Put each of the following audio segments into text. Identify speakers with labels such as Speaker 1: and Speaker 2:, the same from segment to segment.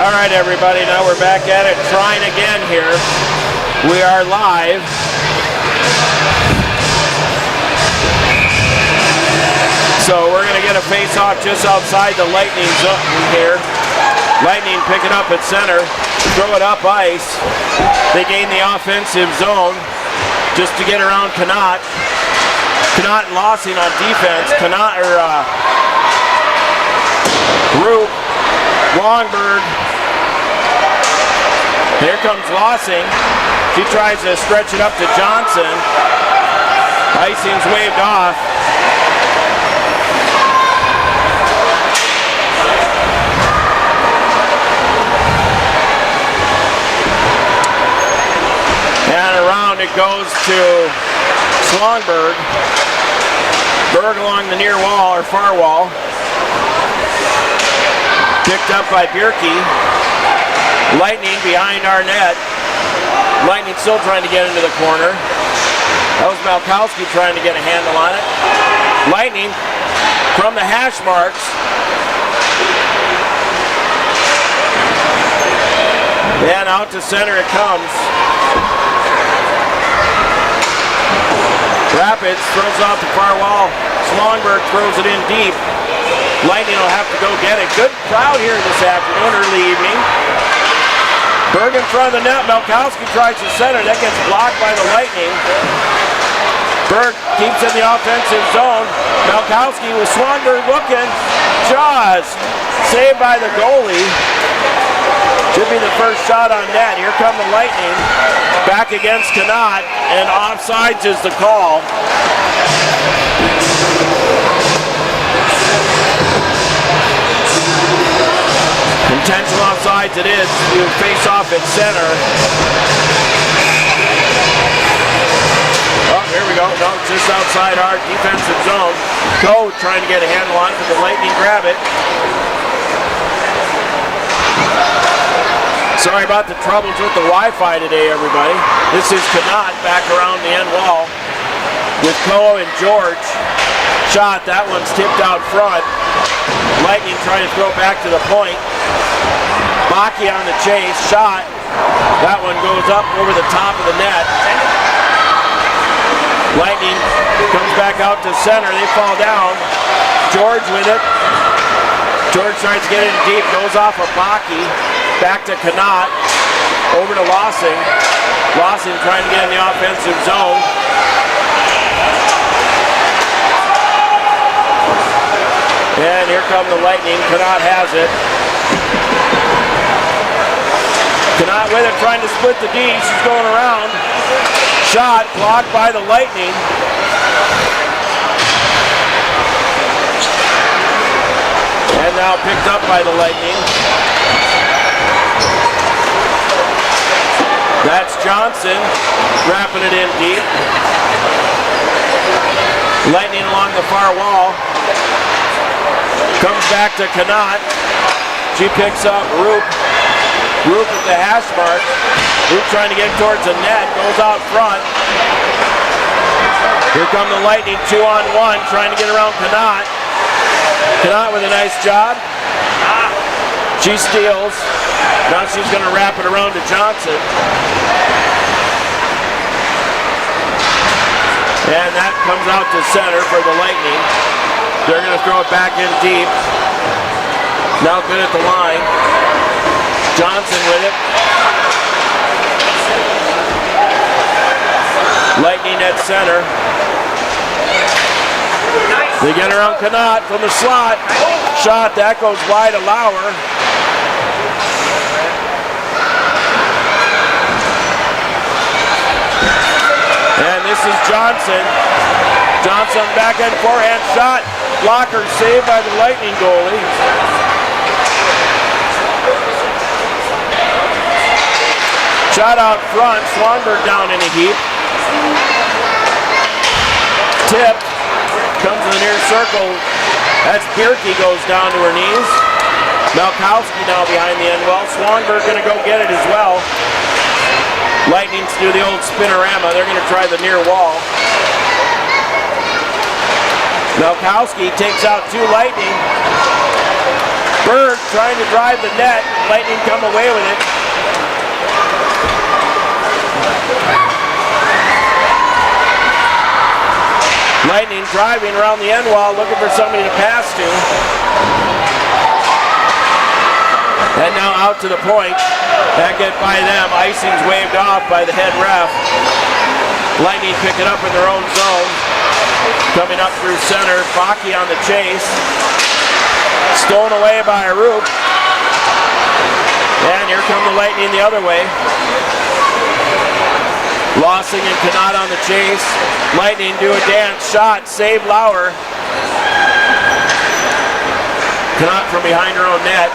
Speaker 1: All right, everybody, now we're back at it, trying again here. We are live. So we're going to get a face-off just outside the Lightning zone here. Lightning pick it up at center, throw it up ice. They gain the offensive zone just to get around Connaught. Connaught and Lossing on defense. Connaught or Roop, Longberg. Here comes Lossing. He tries to stretch it up to Johnson. Icing's waved off. And around it goes to Slongberg. Berg along the near wall or far wall. Picked up by Bierke. Lightning behind our net. Lightning still trying to get into the corner. That was Malkowski trying to get a handle on it. Lightning from the hash marks. And out to center it comes. Rapids throws off the far wall. Slongberg throws it in deep. Lightning will have to go get it. Good crowd here this afternoon, early evening. Berg in front of the net. Malkowski tries to center. That gets blocked by the Lightning. Berg keeps in the offensive zone. Malkowski with Slongberg looking. Just saved by the goalie. Should be the first shot on net. Here come the Lightning. Back against Connaught. And offsides is the call. Intentional offsides it is. You face off at center. Oh, here we go. No, just outside our defensive zone. Go trying to get a handle on it, but the Lightning grab it. Sorry about the troubles with the Wi-Fi today, everybody. This is Connaught back around the end wall with Coe and George. Shot, that one's tipped out front. Lightning trying to throw back to the point. Baki on the chase, shot. That one goes up over the top of the net. Lightning comes back out to center. They fall down. George with it. George tries to get it in deep. Goes off of Baki. Back to Connaught. Over to Lossing. Lossing trying to get in the offensive zone. And here come the Lightning. Connaught has it. Connaught with it, trying to split the D. She's going around. Shot blocked by the Lightning. And now picked up by the Lightning. That's Johnson wrapping it in deep. Lightning along the far wall. Comes back to Connaught. She picks up Roop. Roop at the hash mark. Roop trying to get towards the net. Goes out front. Here come the Lightning 2-on-1 trying to get around Connaught. Connaught with a nice job. She steals. Now she's going to wrap it around to Johnson. And that comes out to center for the Lightning. They're going to throw it back in deep. Now good at the line. Johnson with it. Lightning at center. They get around Connaught from the slot. Shot, that goes wide of Lauer. And this is Johnson. Johnson backhand forehand shot. Blocker saved by the Lightning goalie. Shot out front. Slongberg down in a heap. Tip. Comes in the near circle. That's Bierke goes down to her knees. Malkowski now behind the end well. Slongberg going to go get it as well. Lightning's do the old spinorama. They're going to try the near wall. Malkowski takes out two Lightning. Berg trying to drive the net. Lightning come away with it. Lightning driving around the end wall, looking for somebody to pass to. And now out to the point. That get by them. Icing's waved off by the head ref. Lightning pick it up in their own zone. Coming up through center. Baki on the chase. Stolen away by Arup. And here come the Lightning the other way. Lossing and Kanat on the chase. Lightning do a dance shot. Save Lauer. Kanat from behind her own net.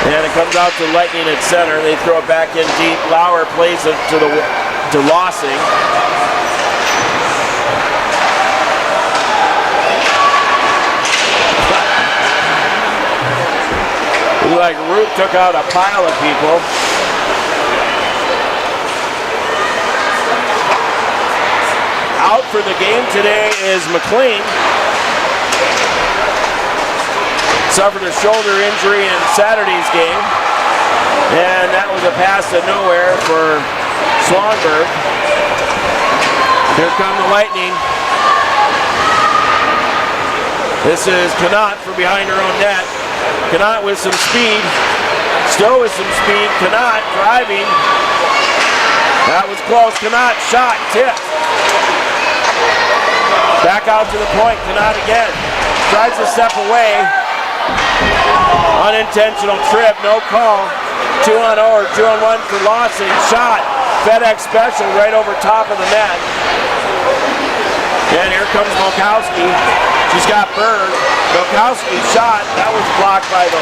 Speaker 1: And it comes out to Lightning at center. They throw it back in deep. Lauer plays it to Lossing. Like Root took out a pile of people. Out for the game today is McLean. Suffered a shoulder injury in Saturday's game. And that was a pass to nowhere for Swanberg. Here come the Lightning. This is Kanat from behind her own net. Kanat with some speed. Still with some speed. Kanat driving. That was close. Kanat shot, tipped. Back out to the point. Kanat again. Tries to step away. Unintentional trip. No call. 2-on-0 or 2-on-1 for Lossing. Shot. FedEx special right over top of the net. And here comes Volkowski. She's got Berg. Volkowski shot. That was blocked by the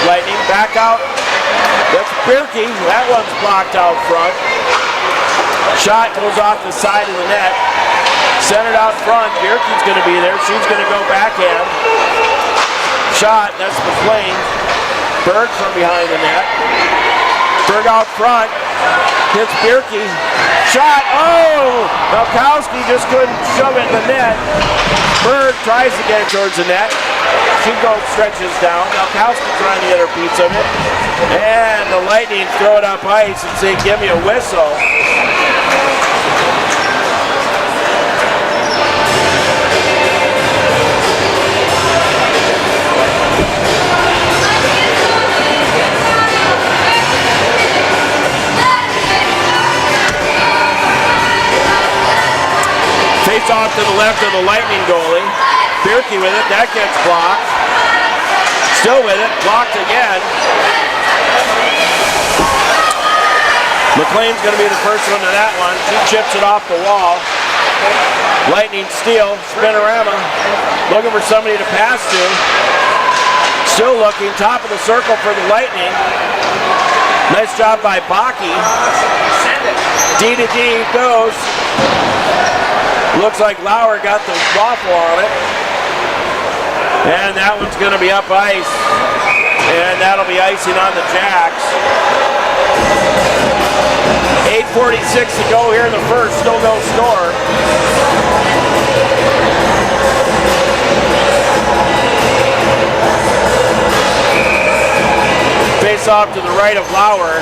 Speaker 1: Lightning. Back out. That's Birkey. That one's blocked out front. Shot goes off the side of the net. Centered out front. Birkey's going to be there. She's going to go backhand. Shot. That's McLean. Berg from behind the net. Berg out front. Hits Birkey. Shot. Oh! Volkowski just couldn't shove it in the net. Berg tries to get it towards the net. She goes, stretches down. Volkowski trying to get her piece of it. And the Lightning throw it up ice and say, give me a whistle. Face off to the left of the Lightning goalie. Birkey with it, that gets blocked. Still with it, blocked again. McLean's going to be the first one to that one. She chips it off the wall. Lightning steal, spinorama. Looking for somebody to pass to. Still looking, top of the circle for the Lightning. Nice job by Baki. D to D goes. Looks like Lauer got the waffle on it. And that one's going to be up ice. And that'll be icing on the Jacks. 8:46 to go here in the first. Still no score. Face off to the right of Lauer.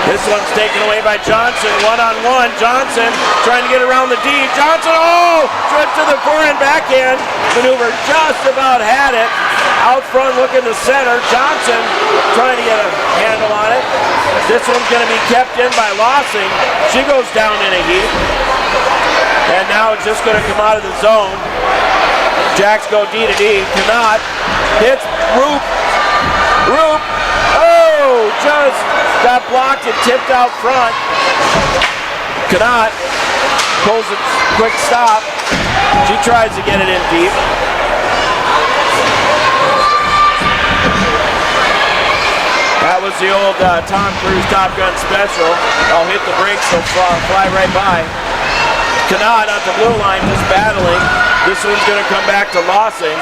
Speaker 1: This one's taken away by Johnson, one-on-one. Johnson trying to get around the D. Johnson, oh! Trip to the forehand backhand. Maneuver just about had it. Out front looking to center. Johnson trying to get a handle on it. This one's going to be kept in by Lossing. She goes down in a heap. And now it's just going to come out of the zone. Jacks go D to D. Kanat hits Roop. Roop. Oh! Just got blocked and tipped out front. Kanat pulls a quick stop. She tries to get it in deep. That was the old Tom Cruise Top Gun special. I'll hit the brakes, they'll fly right by. Kanat at the blue line just battling. This one's going to come back to Lossing.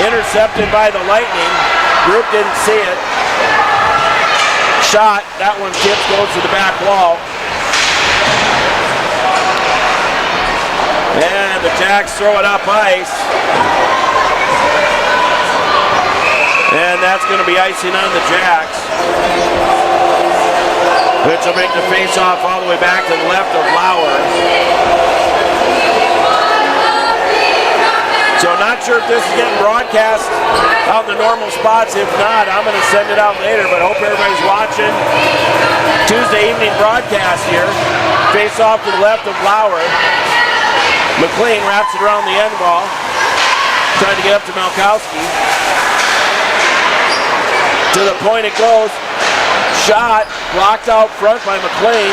Speaker 1: Intercepted by the Lightning. Group didn't see it. Shot, that one tips, goes to the back wall. And the Jacks throw it up ice. And that's going to be icing on the Jacks, which will make the face-off all the way back to the left of Lauer. So not sure if this is getting broadcast out in the normal spots. If not, I'm going to send it out later, but hope everybody's watching. Tuesday evening broadcast here. Face-off to the left of Lauer. McLean wraps it around the end wall, trying to get up to Malkowski. To the point it goes. Shot blocked out front by McLean.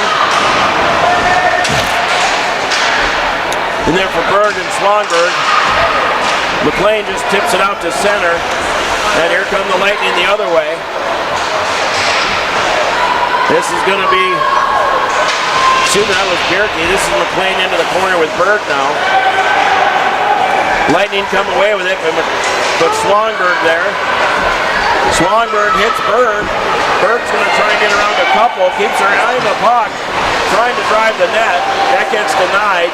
Speaker 1: And then for Berg and Swanberg. McLean just tips it out to center. And here come the Lightning the other way. This is going to be, assuming that was Bierke, this is McLean into the corner with Berg now. Lightning come away with it, but Swanberg there. Swanberg hits Berg. Berg's going to try and get around a couple. Keeps her eye on the puck. Trying to drive the net. That gets denied.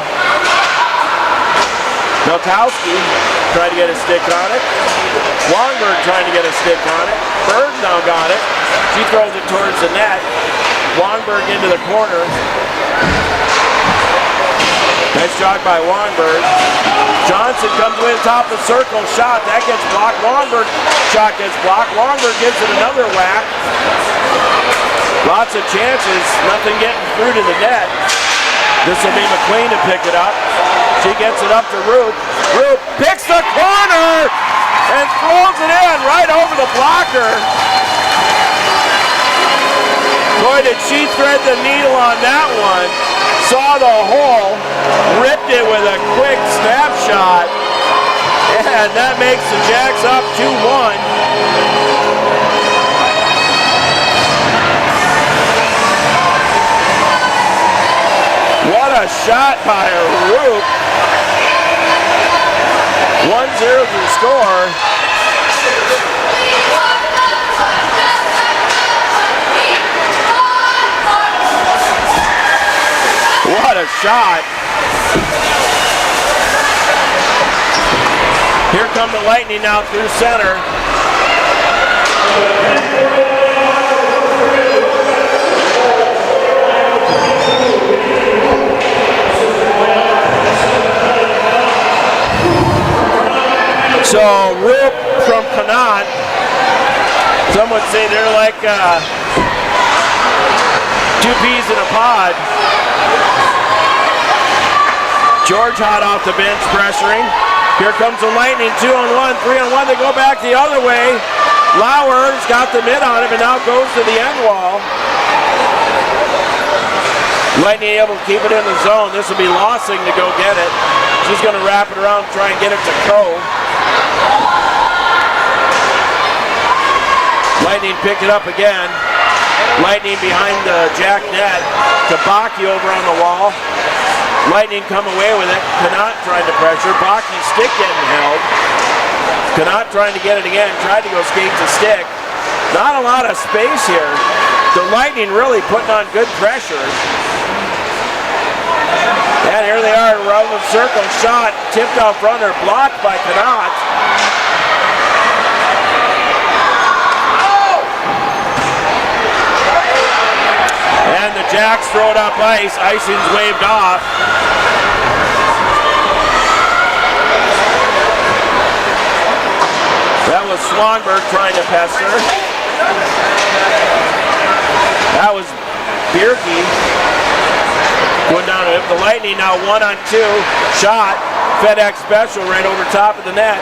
Speaker 1: Malkowski tried to get a stick on it. Swanberg trying to get a stick on it. Berg now got it. She throws it towards the net. Swanberg into the corner. Nice jog by Swanberg. Johnson comes away the top of the circle. Shot. That gets blocked. Swanberg shot gets blocked. Swanberg gives it another whack. Lots of chances. Nothing getting through to the net. This will be McLean to pick it up. She gets it up to Roop. Roop picks the corner and throws it in right over the blocker. Boy, did she thread the needle on that one. Saw the hole, ripped it with a quick snapshot, and that makes the Jacks up 2-1. What a shot by Roop. 1-0 to the score. What a shot. Here come the Lightning now through center. So Roop from Connaught, some would say they're like two peas in a pod. George hot off the bench pressuring. Here comes the Lightning, 2-on-1, 3-on-1. They go back the other way. Lauer's got the mid on him and now goes to the end wall. Lightning able to keep it in the zone. This will be Lossing to go get it. She's going to wrap it around and try and get it to Coe. Lightning pick it up again. Lightning behind the Jack net. Tabaki over on the wall. Lightning come away with it. Connaught trying to pressure. Baki's stick getting held. Connaught trying to get it again. Tried to go skate to stick. Not a lot of space here. The Lightning really putting on good pressure. And here they are around the circle. Shot tipped out front or blocked by Connaught. And the Jacks throw it up ice. Icing's waved off. That was Swanberg trying to pester. That was Bierke going down to him. The Lightning now 1-on-2. Shot. FedEx special right over top of the net.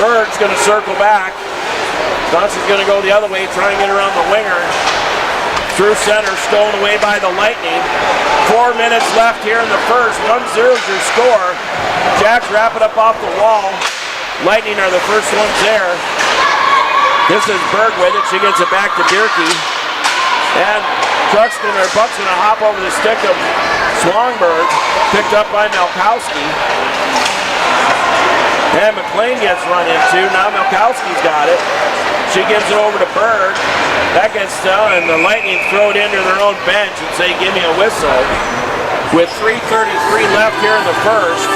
Speaker 1: Berg's going to circle back. Johnson's going to go the other way, try and get around the winger. Through center, stolen away by the Lightning. 4 minutes left here in the first. 1-0 is your score. Jacks wrap it up off the wall. Lightning are the first ones there. This is Berg with it. She gets it back to Bierke. And Buck's going to hop over the stick of Swanberg. Picked up by Malkowski. And McLean gets run into. Now Malkowski's got it. She gives it over to Berg. That gets done, and the Lightning throw it into their own bench and say, give me a whistle. with 3:33 left here in the first.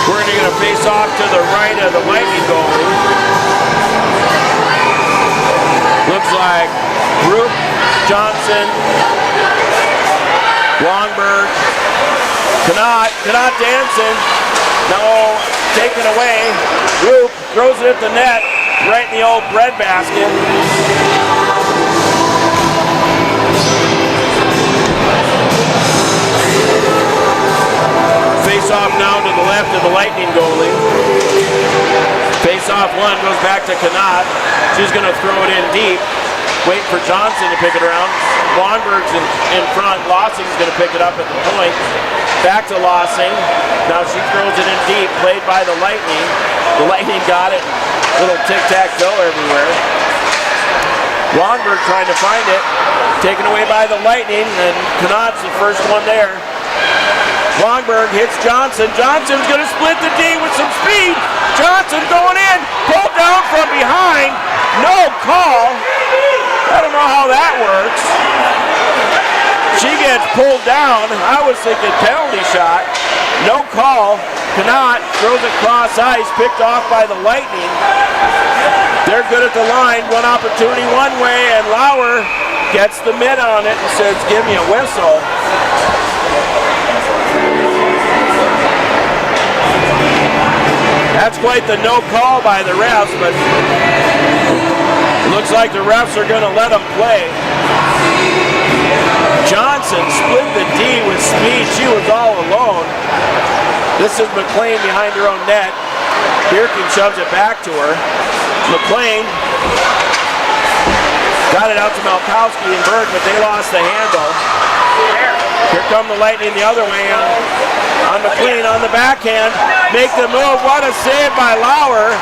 Speaker 1: We're going to face off to the right of the Lightning goalie. Looks like Roop, Johnson, Longberg, Knott dancing. No, taken away. Roop throws it at the net, right in the old bread basket. Face off now to the left of the Lightning goalie. Face off one goes back to Knott. She's going to throw it in deep. Wait for Johnson to pick it around. Longberg's in front. Lossing's going to pick it up at the point. Back to Lossing. Now she throws it in deep. Played by the Lightning. The Lightning got it. Little tic-tac-toe everywhere. Longberg trying to find it. Taken away by the Lightning, and Knott's the first one there. Longberg hits Johnson. Johnson's going to split the D with some speed. Johnson going in. Pulled down from behind. No call. I don't know how that works. She gets pulled down. I was thinking penalty shot. No call. Knott throws it cross ice. Picked off by the Lightning. They're good at the line. One opportunity one way, and Lauer gets the mitt on it and says, give me a whistle. That's quite the no call by the refs, but looks like the refs are going to let them play. Johnson split the D with speed. She was all alone. This is McLean behind her own net. Birkin shoves it back to her. McLean got it out to Malkowski and Berg, but they lost the handle. Here come the Lightning the other way on McLean on the backhand. Make the move. What a save by Lauer.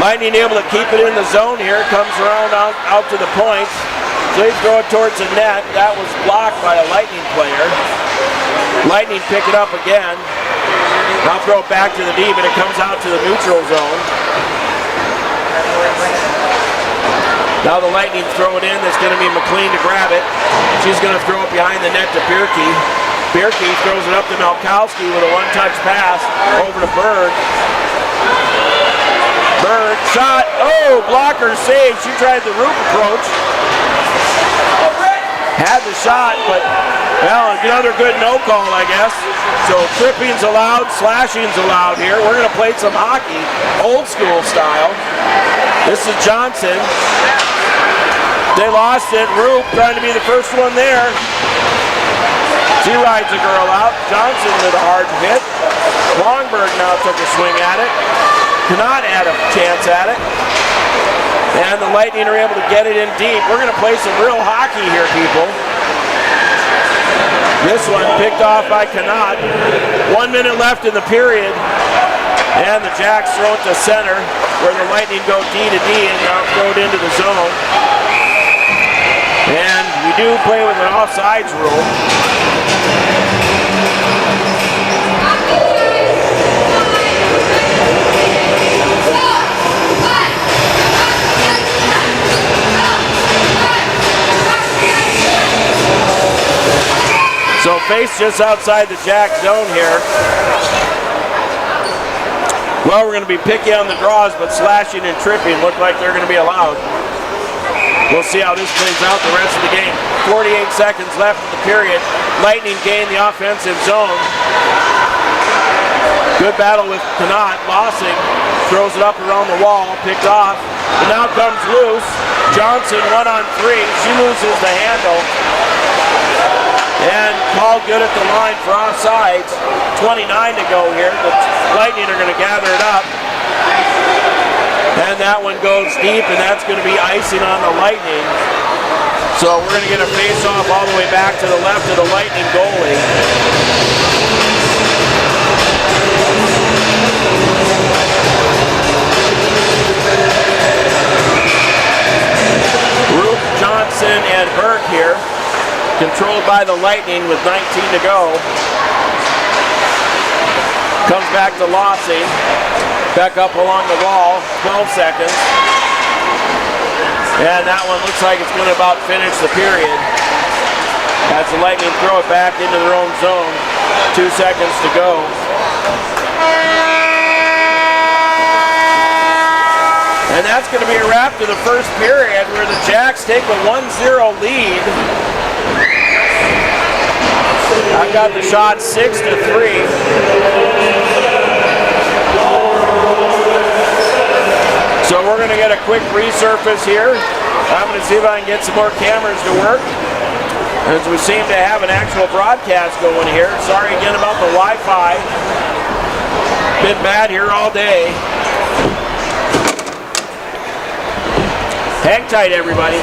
Speaker 1: Lightning able to keep it in the zone here. Comes around out to the point. So they throw it towards the net. That was blocked by a Lightning player. Lightning pick it up again. Now throw it back to the D, but it comes out to the neutral zone. Now the Lightning throw it in. It's going to be McLean to grab it. She's going to throw it behind the net to Birkie. Birkie throws it up to Malkowski with a one-touch pass over to Berg. Berg shot. Oh, blocker save. She tried the Roop approach. Had the shot, but well, another good no call, I guess. So tripping's allowed, slashing's allowed here. We're going to play some hockey, old school style. This is Johnson. They lost it. Roop trying to be the first one there. She rides the girl out. Johnson with a hard hit. Longberg now took a swing at it. Knott had a chance at it. And the Lightning are able to get it in deep. We're going to play some real hockey here, people. This one picked off by Knott. 1 minute left in the period. And the Jacks throw it to center, where the Lightning go D to D and now throw it into the zone. And we do play with an offsides rule. So face just outside the Jack zone here. Well, we're going to be picky on the draws, but slashing and tripping look like they're going to be allowed. We'll see how this plays out the rest of the game. 48 seconds left in the period. Lightning gain the offensive zone. Good battle with Knott. Lossing throws it up around the wall, picked off. And now comes loose. Johnson 1-on-3. She loses the handle. And called good at the line for offsides. 29 to go here. The Lightning are going to gather it up. And that one goes deep, and that's going to be icing on the Lightning. So we're going to get a face-off all the way back to the left of the Lightning goalie. Roop, Johnson, and Berg here. Controlled by the Lightning with 19 to go. Comes back to Lossing. Back up along the wall, 12 seconds. And that one looks like it's going to about finish the period. As the Lightning throw it back into their own zone. 2 seconds to go. And that's going to be a wrap to the first period where the Jacks take a 1-0 lead. I've got the shot 6-3. So we're going to get a quick resurface here. I'm going to see if I can get some more cameras to work, as we seem to have an actual broadcast going here. Sorry again about the Wi-Fi. Been bad here all day. Hang tight, everybody.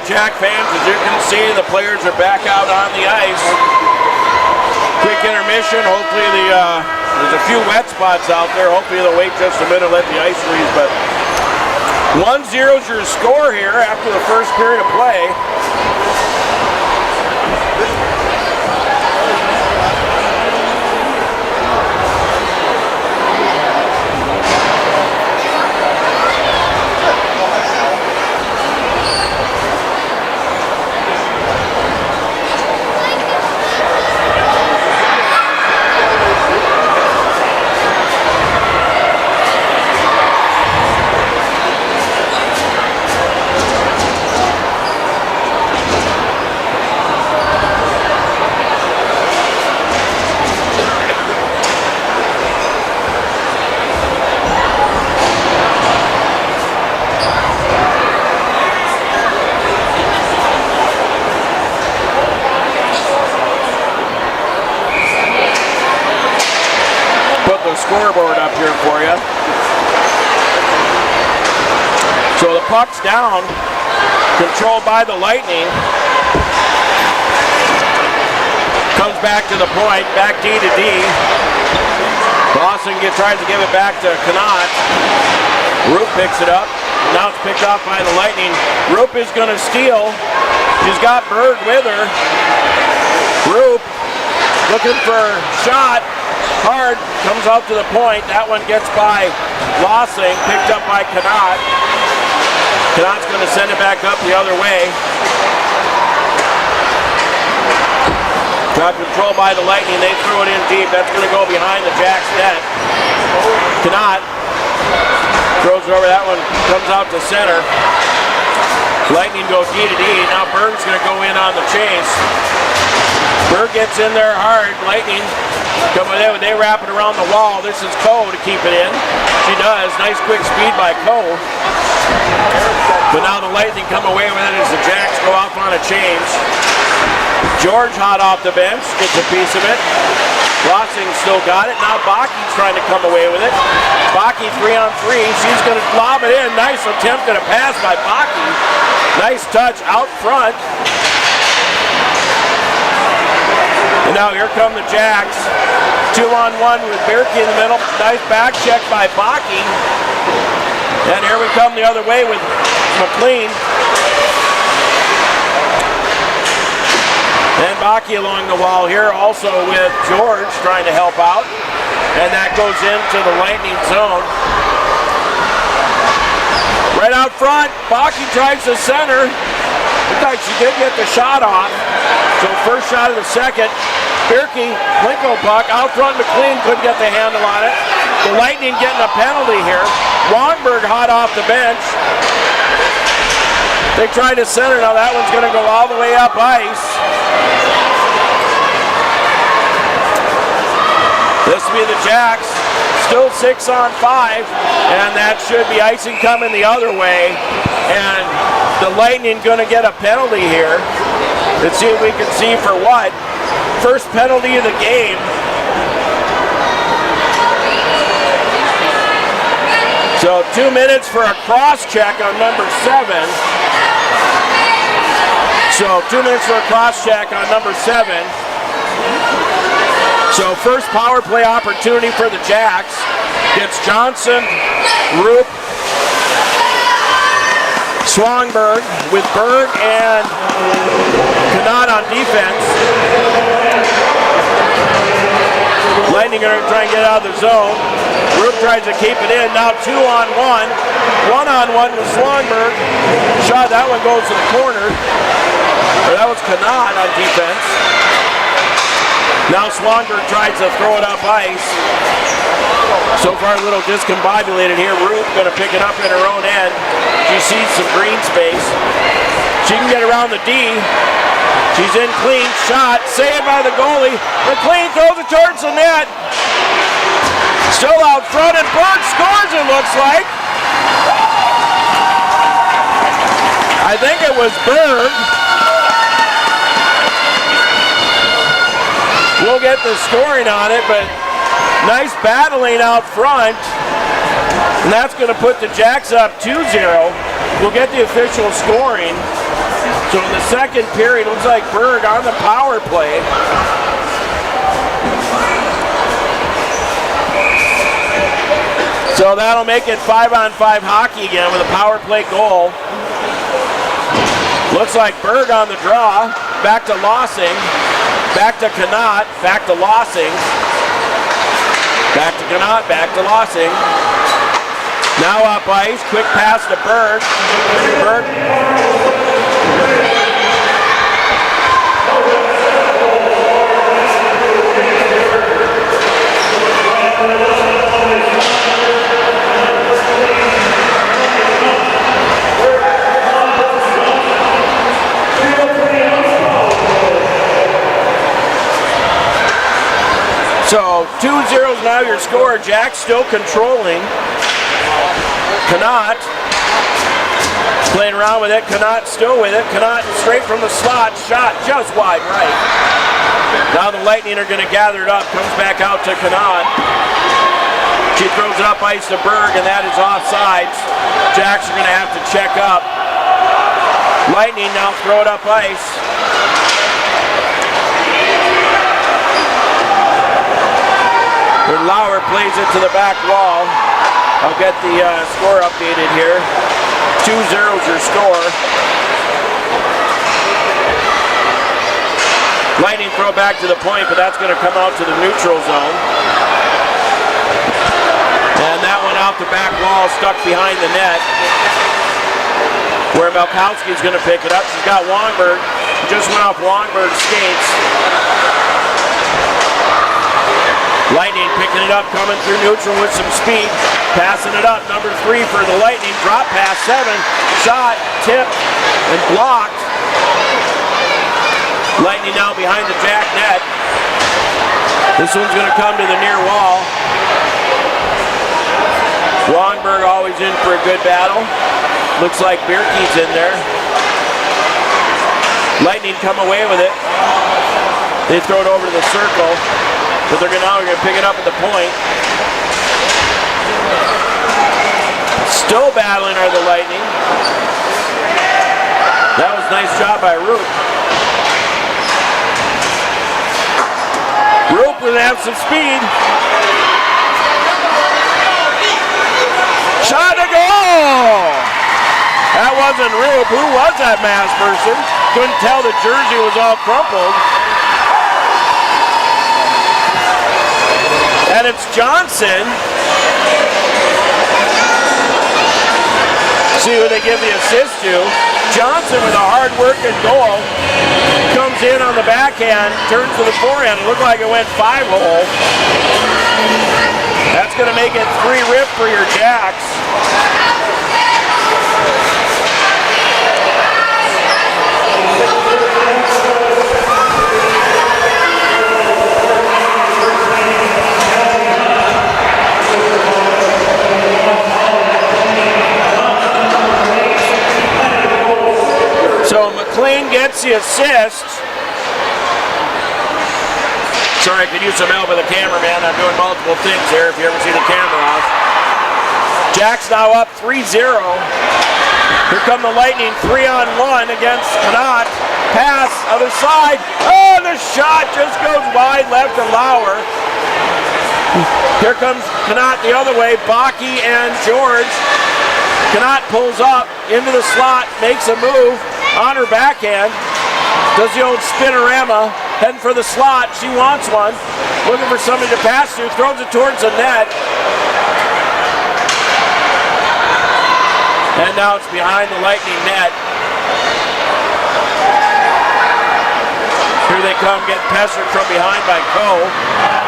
Speaker 1: Lumberjack fans, as you can see, the players are back out on the ice. Quick intermission. Hopefully there's a few wet spots out there. Hopefully they'll wait just a minute, let the ice freeze. But 1-0 is your score here after the first period of play. Scoreboard up here for you. So the puck's down, controlled by the Lightning. Comes back to the point, back D to D. Boston tries to give it back to Connaught. Roop picks it up. Now it's picked off by the Lightning. Roop is going to steal. She's got Berg with her. Roop looking for a shot. Hard, comes out to the point. That one gets by Lossing, picked up by Connaught. Connaught's going to send it back up the other way. Got control by the Lightning. They threw it in deep. That's going to go behind the Jacks net. Connaught throws it over. That one comes out to center. Lightning go D to D. Now Berg's going to go in on the chase. Berg gets in there hard. Lightning coming in. They wrap it around the wall. This is Coe to keep it in. She does. Nice quick speed by Coe. But now the Lightning come away with it as the Jacks go off on a change. George hot off the bench. Gets a piece of it. Lossing still got it. Now Baki's trying to come away with it. Baki 3-on-3. She's going to lob it in. Nice attempt at a pass by Baki. Nice touch out front. And now here come the Jacks. 2-on-1 with Birkey in the middle. Nice back check by Baki. And here we come the other way with McLean. And Baki along the wall here, also with George trying to help out. And that goes into the Lightning zone. Right out front, Baki tries the center. Looks like she did get the shot off. So first shot of the second. Birkey, Plinko puck, out front McLean couldn't get the handle on it. The Lightning getting a penalty here. Longberg hot off the bench. They tried to center, now that one's going to go all the way up ice. This will be the Jacks, still 6-on-5, and that should be icing coming the other way. And the Lightning going to get a penalty here. Let's see if we can see for what. First penalty of the game. So 2 minutes for a cross check on number 7. So 2 minutes for a cross check on number 7. So first power play opportunity for the Jacks. Gets Johnson, Roop, Swangberg with Berg and Connaught on defense. Lightning are going to try and get out of the zone. Roop tries to keep it in. Now 2-on-1. 1-on-1 with Swangberg. Shot, that one goes to the corner. Or that was Connaught on defense. Now Swangberg tries to throw it up ice. So far a little discombobulated here. Roop going to pick it up in her own end. She sees some green space. She can get around the D. She's in clean. Shot. Saved by the goalie. McLean throws it towards the net. Still out front, and Berg scores, it looks like. I think it was Berg. We'll get the scoring on it, but nice battling out front. And that's going to put the Jacks up 2-0. We'll get the official scoring. So in the second period, looks like Berg on the power play. So that'll make it 5-on-5 hockey again with a power play goal. Looks like Berg on the draw. Back to Lossing. Back to Connaught. Back to Lossing. Back to Connaught. Back to Lossing. Now up ice. Quick pass to Berg. Berg. So 2-0 now your score. Jack still controlling. Connaught playing around with it. Connaught still with it. Connaught straight from the slot. Shot just wide right. Now the Lightning are going to gather it up. Comes back out to Connaught. She throws it up ice to Berg, and that is offsides. Jacks are going to have to check up. Lightning now throw it up ice. Lauer plays it to the back wall. I'll get the score updated here. 2-0 your score. Lightning throw back to the point, but that's going to come out to the neutral zone. And that one out the back wall, stuck behind the net, where Malkowski's going to pick it up. She's got Wongberg. Just went off Wongberg's skates. Lightning picking it up, coming through neutral with some speed. Passing it up, number 3 for the Lightning. Drop pass, 7. Shot, tipped, and blocked. Lightning now behind the Jack net. This one's going to come to the near wall. Wongberg always in for a good battle. Looks like Bierke's in there. Lightning come away with it. They throw it over to the circle. But they're now going to pick it up at the point. Still battling are the Lightning. That was a nice job by Roop. Roop will have some speed. Shot to goal! That wasn't Roop. Who was that masked person? Couldn't tell the jersey was all crumpled. And it's Johnson. See who they give the assist to. Johnson with a hard-working goal. Comes in on the backhand, turns to the forehand. It looked like it went 5-hole. That's going to make it 3-rip for your Jacks. So McLean gets the assist. Sorry, I could use some help with the cameraman. I'm doing multiple things here if you ever see the camera off. Jacks now up 3-0. Here come the Lightning 3-on-1 against Connaught. Pass, other side. Oh, the shot just goes wide left to Lauer. Here comes Connaught the other way. Bakke and George. Connaught pulls up into the slot, makes a move. On her backhand, does the old spinorama, heading for the slot. She wants one, looking for somebody to pass to, throws it towards the net. And now it's behind the Lightning net. Here they come, getting pestered from behind by Coe.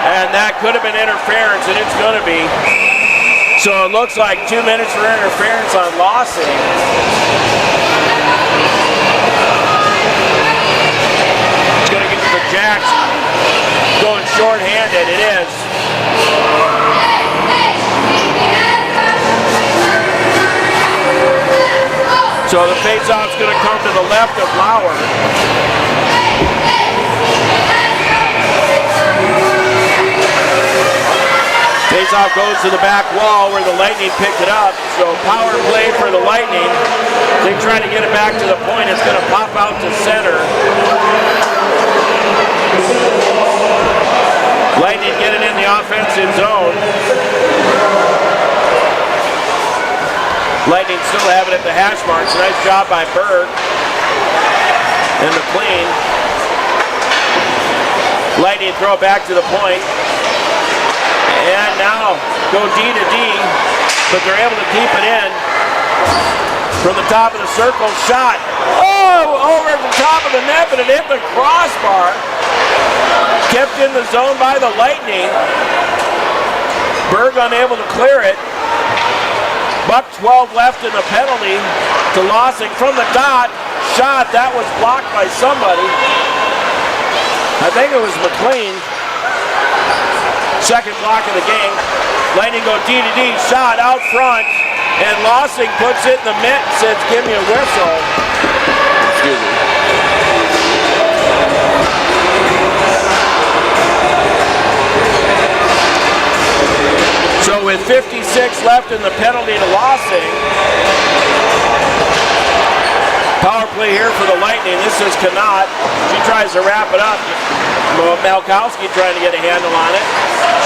Speaker 1: And that could have been interference, and it's going to be. So it looks like 2 minutes for interference on Lossing. Jacks going short-handed, it is. So the face-off's going to come to the left of Lauer. Face-off goes to the back wall where the Lightning picked it up. So power play for the Lightning. They try to get it back to the point. It's going to pop out offensive zone. Lightning still have it at the hash marks. Nice job by Berg and McLean. Lightning throw it back to the point. And now go D to D, but they're able to keep it in. From the top of the circle, shot. Oh, over at the top of the net, but it hit the crossbar. Kept in the zone by the Lightning. Berg unable to clear it. .12 left in the penalty to Lossing from the dot. Shot, that was blocked by somebody. I think it was McLean. Second block of the game. Lightning go D to D, shot out front. And Lossing puts it in the mitt and says, give me a whistle. Excuse me. So with 56 left in the penalty to Lossing, power play here for the Lightning. This is Knott. She tries to wrap it up. Malkowski trying to get a handle on it.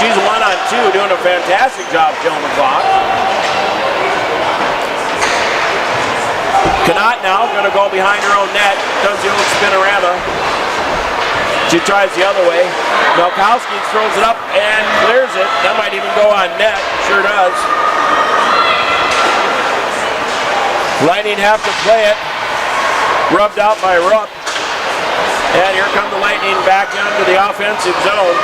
Speaker 1: She's 1-on-2, doing a fantastic job killing the clock. Knott now going to go behind her own net. Does the old spinorama. She tries the other way. Malkowski throws it up and clears it. That might even go on net. Sure does. Lightning have to play it. Rubbed out by Rupp. And here come the Lightning back into the offensive zone.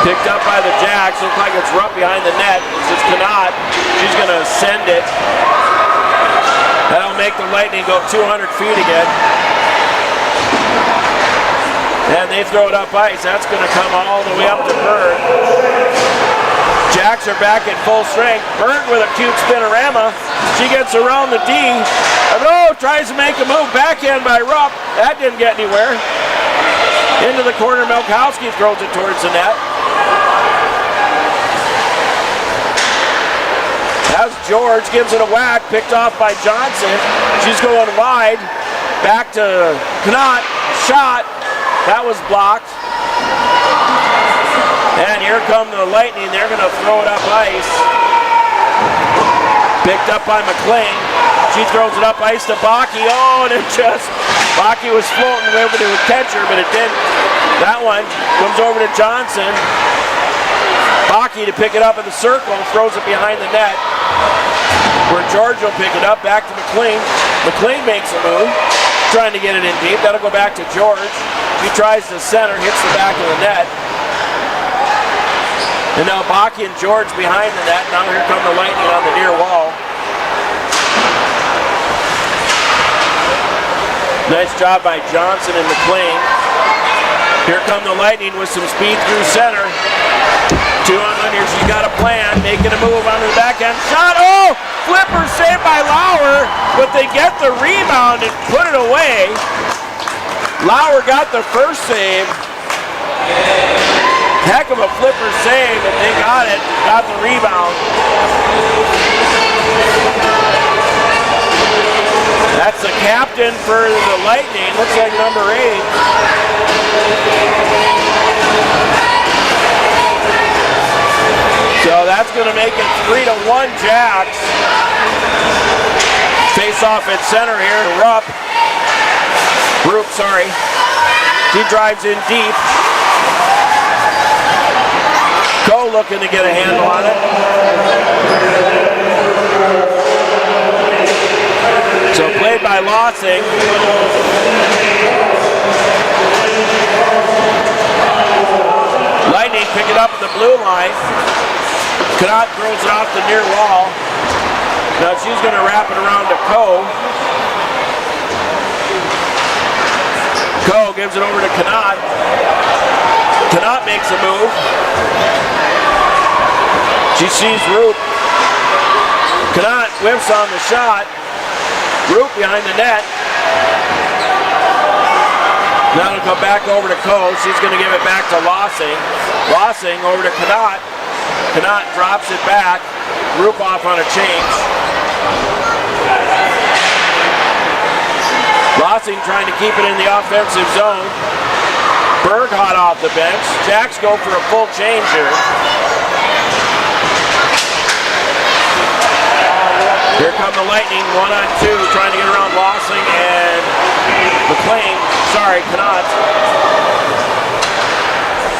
Speaker 1: Picked up by the Jacks. Looks like it's Rupp behind the net. This is Knott. She's going to send it. That'll make the Lightning go 200 feet again. And they throw it up ice. That's going to come all the way up to Berg. Jacks are back at full strength. Berg with a cute spinorama. She gets around the D. Oh, tries to make a move. Backhand by Rupp. That didn't get anywhere. Into the corner, Malkowski throws it towards the net. As George gives it a whack, picked off by Johnson. She's going wide. Back to Knott. Shot. That was blocked. And here come the Lightning. They're going to throw it up ice. Picked up by McLean. She throws it up ice to Bakke. Oh, and it just, Bakke was floating over to catch her, but it didn't. That one comes over to Johnson. Bakke to pick it up in the circle, throws it behind the net. Where George will pick it up, back to McLean. McLean makes a move, trying to get it in deep. That'll go back to George. She tries to center, hits the back of the net. And now Bakke and George behind the net. Now here come the Lightning on the near wall. Nice job by Johnson and McLean. Here come the Lightning with some speed through center. 2 on 1 here. She's got a plan, making a move onto the backhand. Shot. Oh! Flipper saved by Lauer, but they get the rebound and put it away. Lauer got the first save. Heck of a flipper save, and they got it. Got the rebound. That's the captain for the Lightning. Looks like number 8. So that's going to make it 3-1 Jacks. Face off at center here to Rupp. Sorry. He drives in deep. Go looking to get a handle on it. So played by Lossing. Lightning pick it up at the blue line. Knott throws it off the near wall. Now she's going to wrap it around to Coe. Coe gives it over to Knott. Knott makes a move. She sees Roop. Knott whiffs on the shot. Roop behind the net. Now it'll go back over to Coe. She's going to give it back to Lossing. Lossing over to Knott. Knott drops it back. Roop off on a change. Lossing trying to keep it in the offensive zone. Berg hot off the bench. Jacks go for a full change here. Here come the Lightning, 1-on-2, trying to get around Lossing and McLean. Sorry, Knott.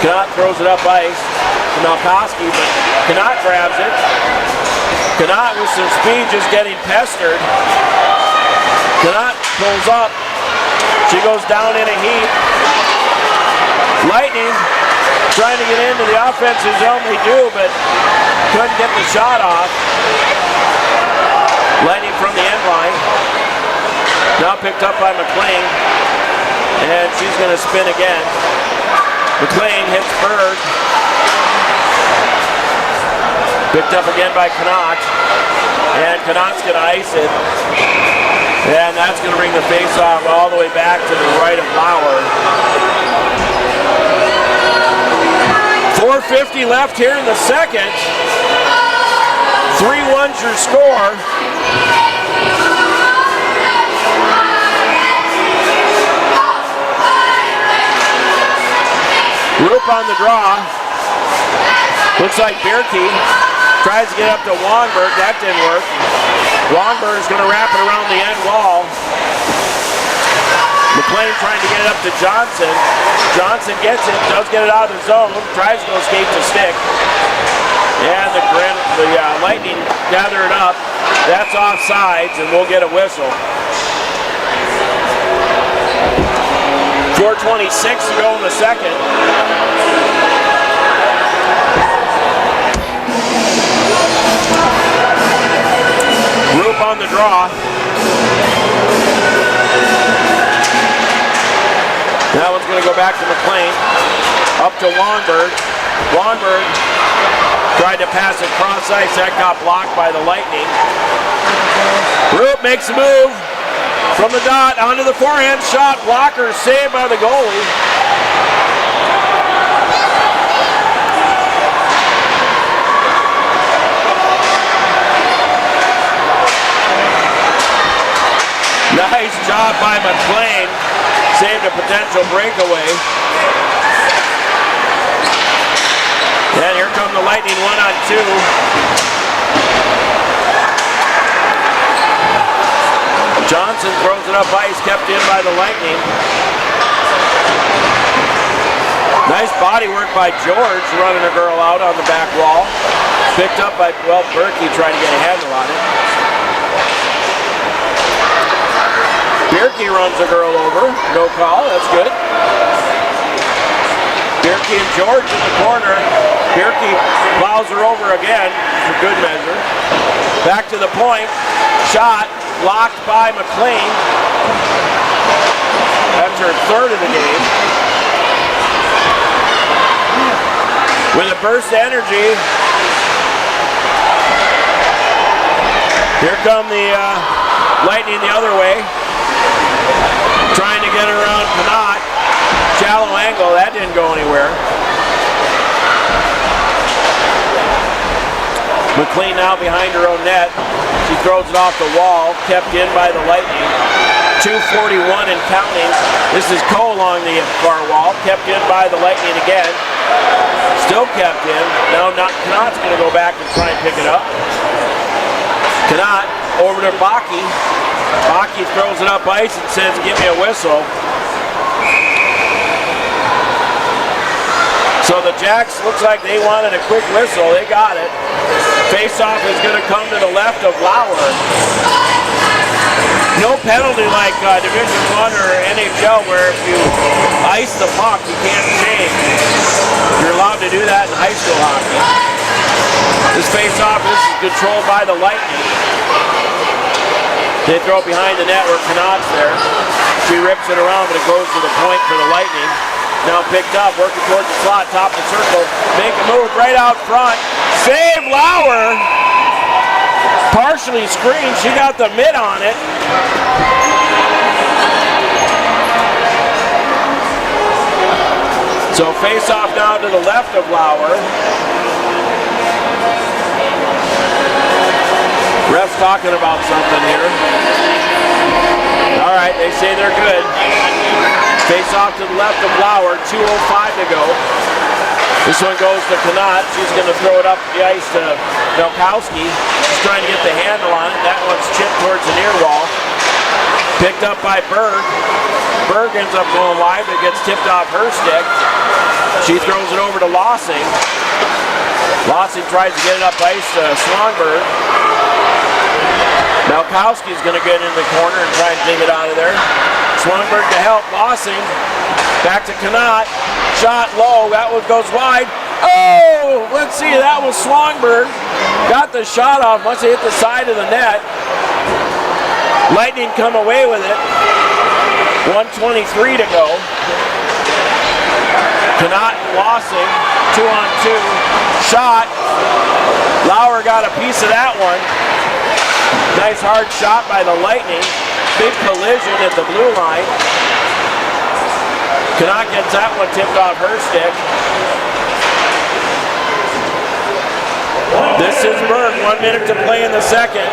Speaker 1: Knott throws it up ice to Malkowski, but Knott grabs it. Knott with some speed just getting pestered. Knott pulls up. She goes down in a heap. Lightning trying to get into the offensive zone. They do, but couldn't get the shot off. Lightning from the end line. Now picked up by McLean. And she's going to spin again. McLean hits Berg. Picked up again by Knott. And Knott's going to ice it. And that's going to bring the face-off all the way back to the right of Lauer. 4:50 left here in the second. 3-1's your score. Roop on the draw. Looks like Bierke tries to get up to Wongberg. That didn't work. Wongberg's going to wrap it around the end wall. McLean trying to get it up to Johnson. Johnson gets it, does get it out of the zone, tries to go skate to stick. And the Lightning gather it up. That's offsides, and we'll get a whistle. 4:26 to go in the second. Roop on the draw. That one's going to go back to McLean. Up to Wongberg. Wongberg tried to pass it cross ice. That got blocked by the Lightning. Roop makes a move from the dot onto the forehand shot. Blocker saved by the goalie. Nice job by McLean. Saved a potential breakaway. And here come the Lightning 1-on-2. Johnson throws it up ice, kept in by the Lightning. Nice body work by George, running a girl out on the back wall. Picked up by, Berkey trying to get a handle on it. Bierke runs a girl over. No call. That's good. Bierke and George in the corner. Bierke plows her over again for good measure. Back to the point. Shot blocked by McLean. That's her third of the game. With a burst of energy. Here come the Lightning the other way. Trying to get around Knott. Shallow angle, that didn't go anywhere. McLean now behind her own net. She throws it off the wall, kept in by the Lightning. 2:41 and counting. This is Cole along the far wall, kept in by the Lightning again. Still kept in. Now Knott's going to go back and try and pick it up. Knott over to Baki. Baki throws it up ice and says, "Give me a whistle." So the Jacks looks like they wanted a quick whistle. They got it. Face-off is going to come to the left of Lauer. No penalty like Division I or NHL where if you ice the puck, you can't change. You're allowed to do that in high school hockey. This face-off is controlled by the Lightning. They throw it behind the net where Knott's there. She rips it around, but it goes to the point for the Lightning. Now picked up, working towards the slot, top of the circle. Make a move right out front. Save Lauer. Partially screened. She got the mitt on it. So face off now to the left of Lauer. Ref's talking about something here. All right, they say they're good. Face off to the left of Lauer, 2:05 to go. This one goes to Knott. She's going to throw it up the ice to Melkowski. She's trying to get the handle on it. That one's chipped towards the near wall. Picked up by Berg. Berg ends up going wide, but gets tipped off her stick. She throws it over to Lossing. Lossing tries to get it up ice to Swanberg. Melkowski's going to get in the corner and try and dig it out of there. Swanberg to help. Lossing. Back to Knott. Shot low. That one goes wide. Oh! Let's see. That was Swanberg. Got the shot off. Must have hit the side of the net. Lightning come away with it. 1:23 to go. Knott and Lossing. 2-on-2. Shot. Lauer got a piece of that one. Nice hard shot by the Lightning. Big collision at the blue line. Knott gets that one tipped off her stick. This is Berg. 1 minute to play in the second.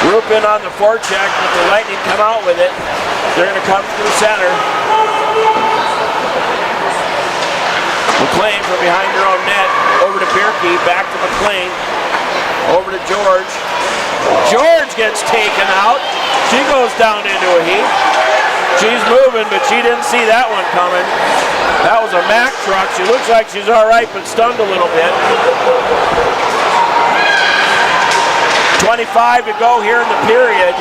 Speaker 1: Rupin on the forecheck, but the Lightning come out with it. They're going to come through center. McLean from behind her own net. Over to Bierke, back to McLean. Over to George. George gets taken out. She goes down into a heap. She's moving, but she didn't see that one coming. That was a Mack truck. She looks like she's all right, but stunned a little bit. 25 to go here in the period.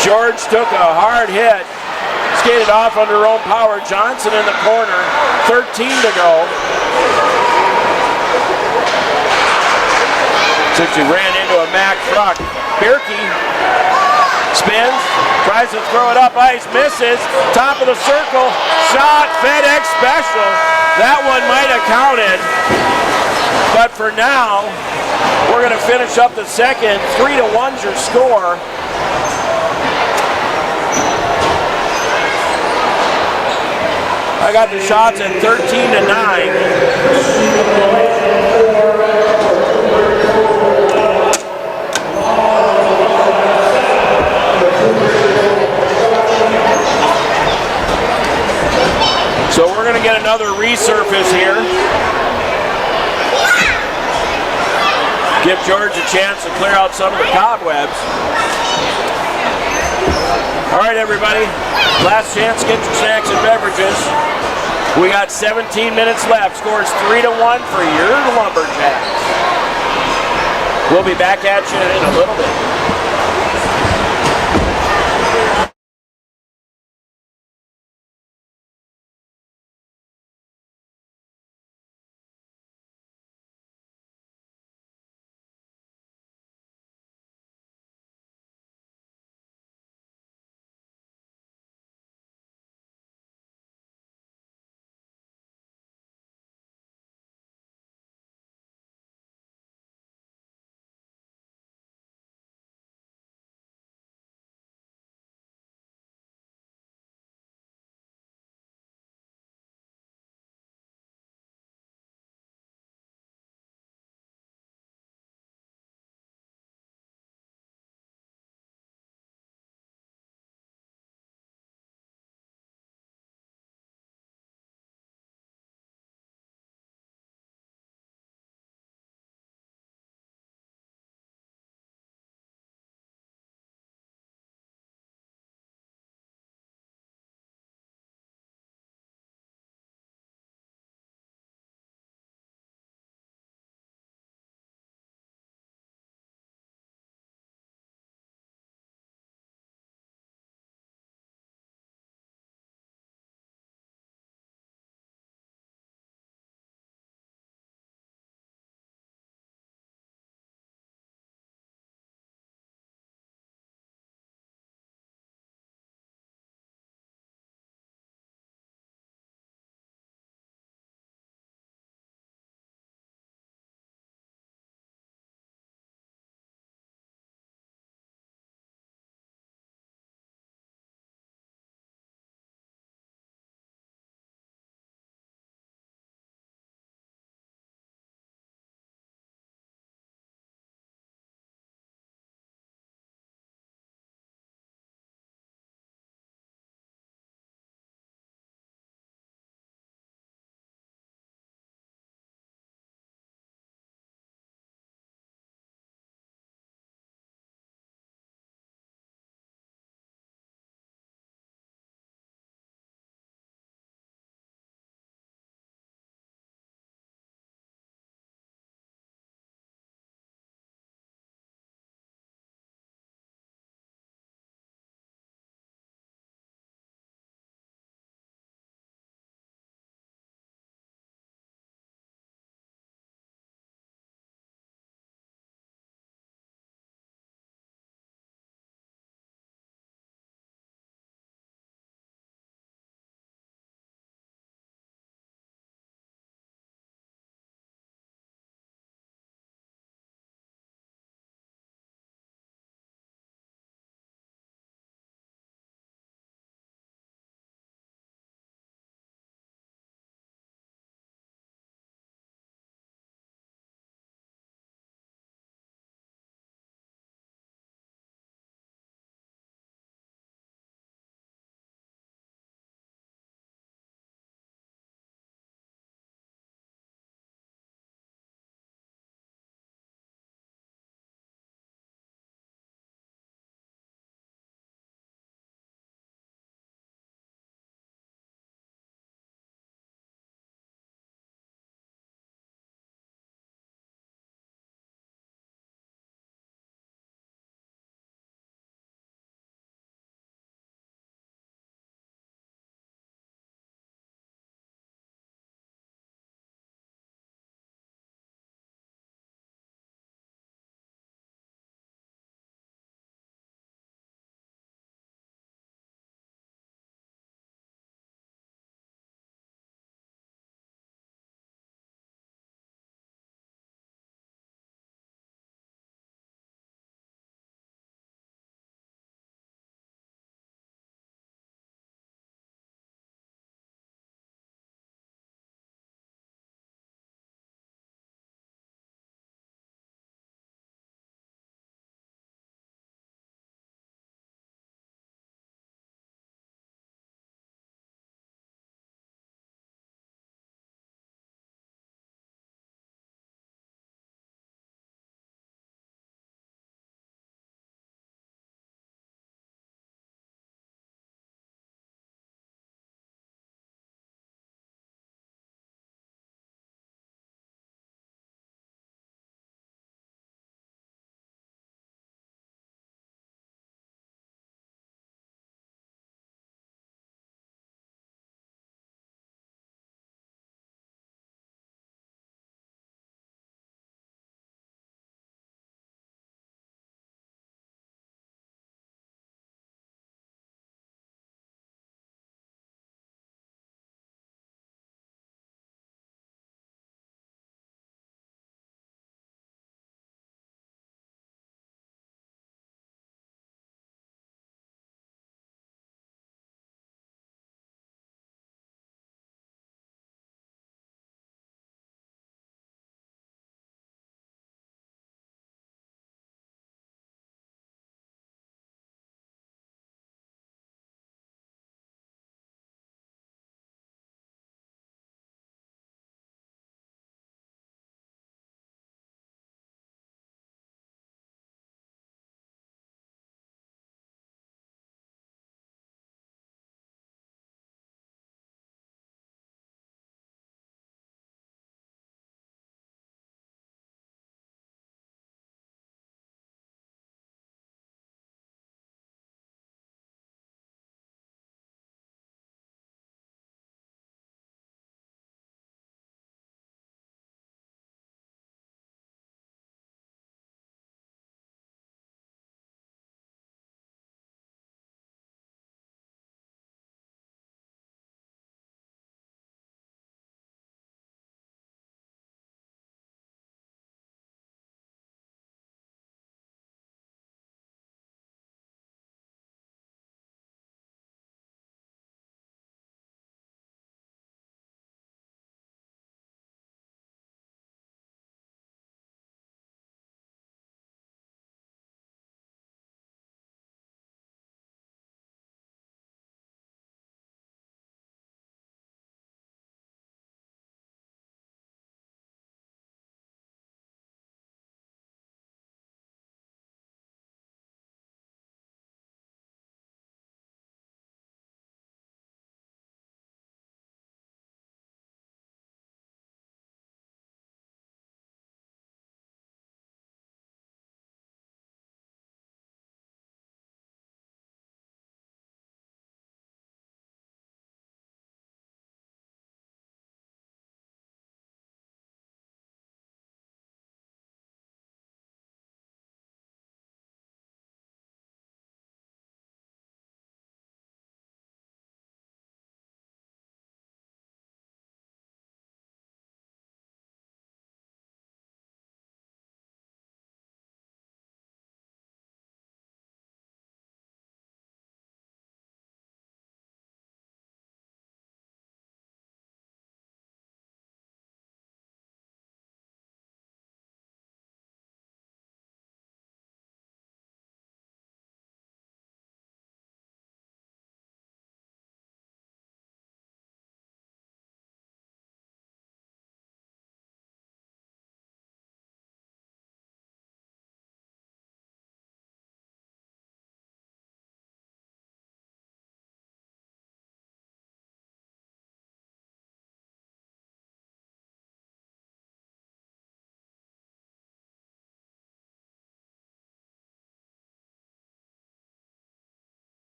Speaker 1: George took a hard hit. Skated off under her own power. Johnson in the corner. 13 to go. Since she ran into a Mack truck. Bierke spins, tries to throw it up ice, misses. Top of the circle, shot, FedEx special. That one might have counted. But for now, we're going to finish up the second. 3-1's your score. I got the shots at 13-9. So we're going to get another resurface here. Give George a chance to clear out some of the cobwebs. All right, everybody. Last chance to get your snacks and beverages. We got 17 minutes left. Scores 3-1 for your Lumberjacks. We'll be back at you in a little bit.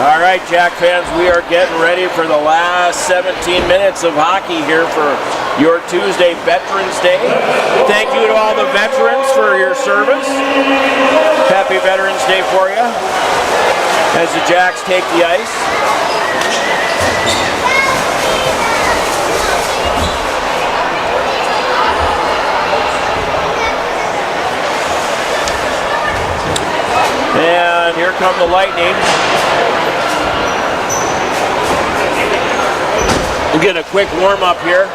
Speaker 1: All right, Jack fans, we are getting ready for the last 17 minutes of hockey here for your Tuesday Veterans Day. Thank you to all the veterans for your service. Happy Veterans Day for you as the Jacks take the ice. And here come the Lightning. We'll get a quick warm-up here.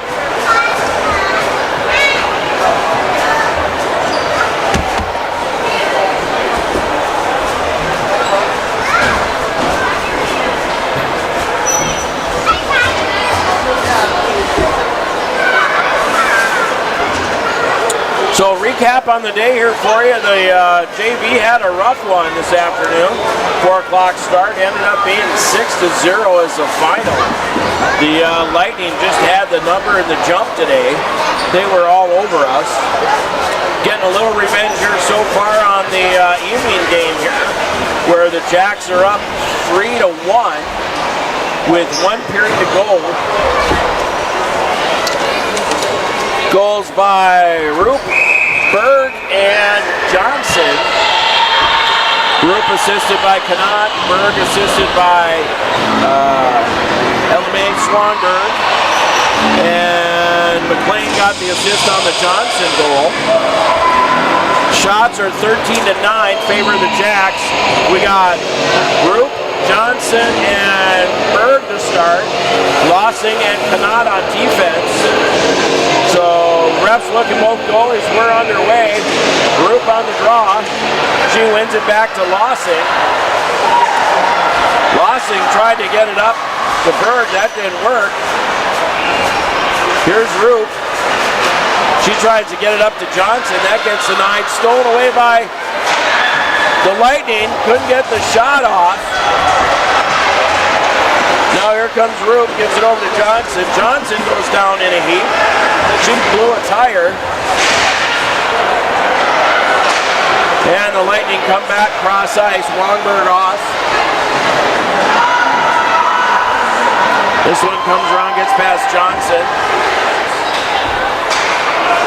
Speaker 1: So recap on the day here for you. The JV had a rough one this afternoon. 4 o'clock start, ended up being 6-0 as the final. The Lightning just had the number in the jump today. They were all over us. Getting a little revenge here so far on the evening game here, where the Jacks are up 3-1 with 1 period to go. Goals by Roop, Berg, and Johnson. Roop assisted by Connaught, Berg assisted by Elmaine Swanberg, and McLean got the assist on the Johnson goal. Shots are 13-9, favor the Jacks. We got Roop, Johnson, and Berg to start. Lossing and Connaught on defense. So refs looking both goalies. We're underway. Roop on the draw. She wins it back to Lossing. Lossing tried to get it up to Berg. That didn't work. Here's Roop. She tries to get it up to Johnson. That gets denied. Stolen away by the Lightning. Couldn't get the shot off. Now here comes Roop, gives it over to Johnson. Johnson goes down in a heap. She blew a tire. And the Lightning come back cross ice. Wongberg off. This one comes around, gets past Johnson.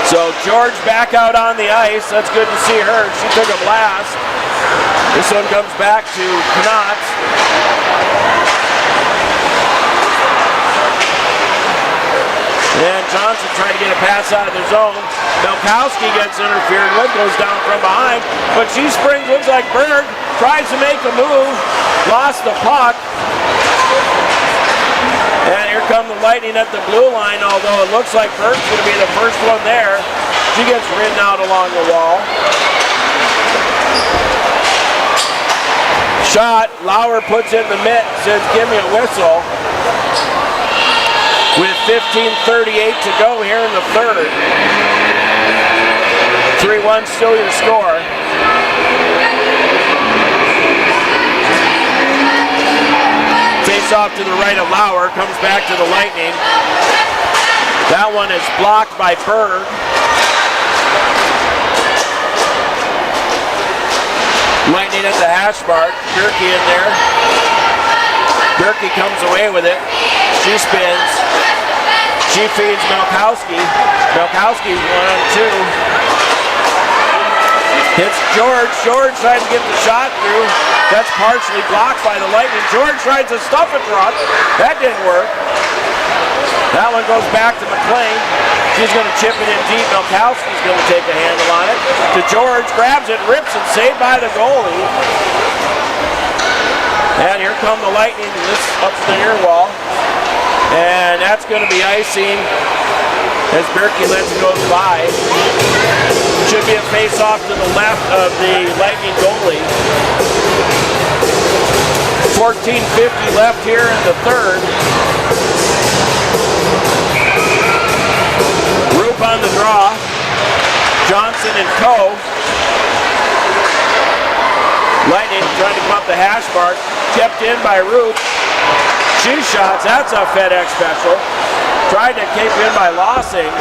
Speaker 1: So George back out on the ice. That's good to see her. She took a blast. This one comes back to Connaught. And Johnson trying to get a pass out of the zone. Melkowski gets interfered with, goes down from behind, but she springs, looks like Berg, tries to make a move, lost the puck. And here come the Lightning at the blue line, although it looks like Berg's going to be the first one there. She gets ridden out along the wall. Shot, Lauer puts in the mitt, says give me a whistle. With 15:38 to go here in the third. 3-1 still your score. Face off to the right of Lauer, comes back to the Lightning. That one is blocked by Berg. Lightning at the hash mark. Gerke in there. Gerke comes away with it. She spins. She feeds Melkowski. Melkowski's 1-on-2. Hits George. George tries to get the shot through. That's partially blocked by the Lightning. George tries to stuff it front. That didn't work. That one goes back to McLean. She's going to chip it in deep. Melkowski's going to take a handle on it. To George. Grabs it, rips it. Saved by the goalie. And here come the Lightning. This up to the near wall. And that's going to be icing as Berkey lets it go by. Should be a face-off to the left of the Lightning goalie. 14:50 left here in the third. Roop on the draw. Johnson and Co. Lightning trying to come up the hash mark. Kept in by Roop. She shots, that's a FedEx special. Tried to keep in by Lossing.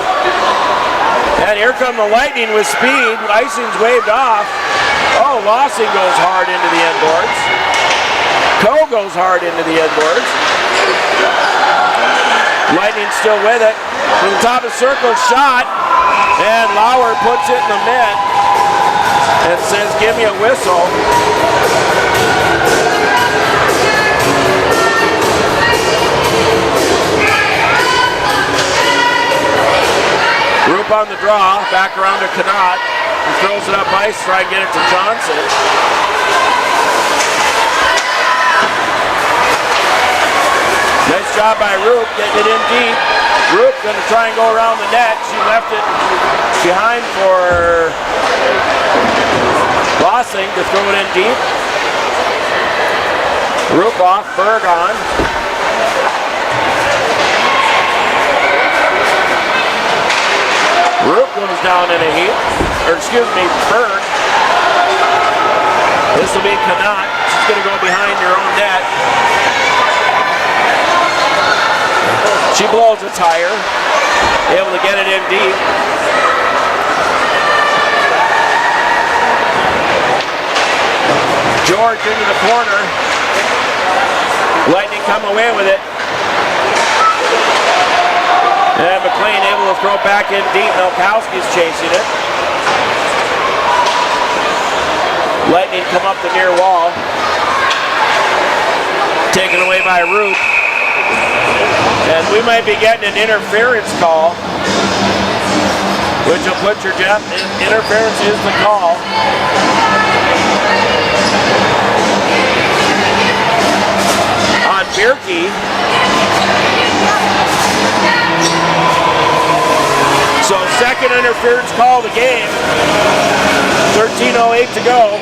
Speaker 1: And here come the Lightning with speed. Icing's waved off. Oh, Lossing goes hard into the end boards. Coe goes hard into the inboards. Lightning still with it. From the top of the circle, shot. And Lauer puts it in the net and says, give me a whistle. Roop on the draw, back around to Connaught. He throws it up ice, try and get it to Johnson. Nice job by Roop, getting it in deep. Roop going to try and go around the net. She left it behind for Lossing to throw it in deep. Roop off, Berg on. Roop goes down in a heap. Berg. This will be Connaught. She's going to go behind her own net. She blows a tire, able to get it in deep. George into the corner. Lightning come away with it. And McLean able to throw it back in deep. Milkowski's chasing it. Lightning come up the near wall. Taken away by Roop. And we might be getting an interference call, which will put your Jeff. Interference is the call. On Bierke. So second interference call of the game. 13:08 to go.